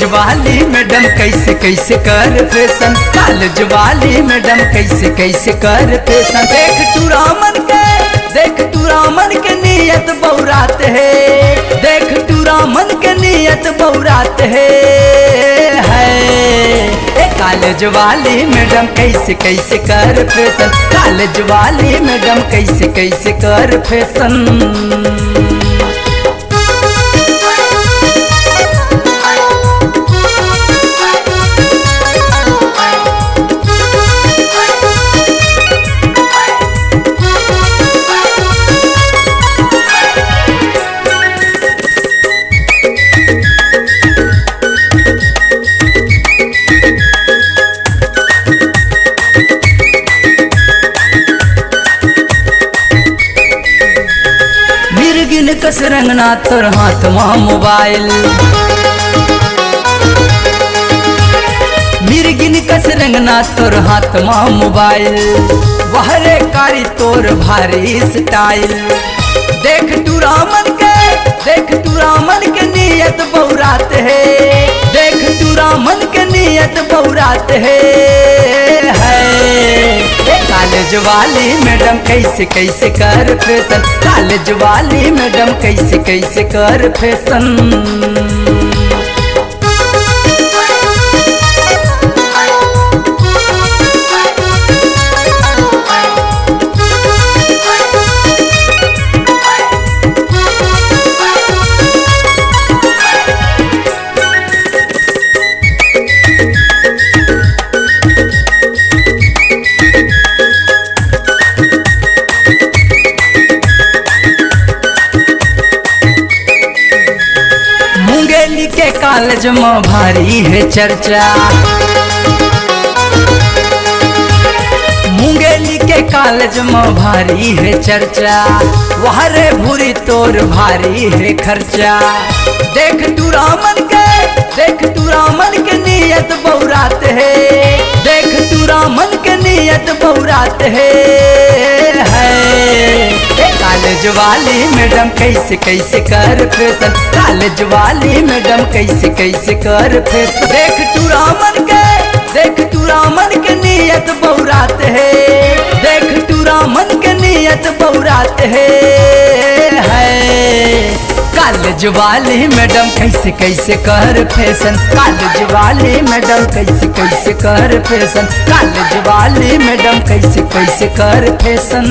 College वाली madam कैसे कैसे कर फैशन, कॉलेज वाली मैडम कैसे कैसे कर फैशन। देख तू रामन के नियत बहुरात है, देख तू रामन के नियत बहुरात है। कॉलेज वाली मैडम कैसे कैसे कर फैशन, कॉलेज वाली मैडम कैसे कैसे कर फैशन। मिर्गिन कस रंगना तोर हाथ में मोबाइल, मिर्गिन कस रंगना तोर हाथ में मोबाइल। वहरे कारी तोर भारी स्टाइल। देख तू रामन के नियत बहुरात है, देख तू रामन के नियत बहुरात है। कॉलेज वाली मैडम कैसे कैसे कर फैशन, कॉलेज वाली मैडम कैसे कैसे कर फैशन। मुंगेली के कॉलेज में भारी है चर्चा, मुंगेली के कॉलेज में भारी है चर्चा। वहरे भूरी तोर भारी है खर्चा। देख तू रामन के नियत बहुरात है, देख तू रामन के नियत बहुरात है। कॉलेज वाली मैडम कैसे कैसे कर फैशन, कॉलेज वाली मैडम कैसे कैसे कर फैशन। देख तू रामन के नियत बहुरात है, देख तू रामन के नियत बहुरात है। कॉलेज वाली मैडम कैसे कैसे कर फैशन, कॉलेज वाली मैडम कैसे कैसे कर फैशन, कॉलेज वाली मैडम कैसे कैसे कर फैशन।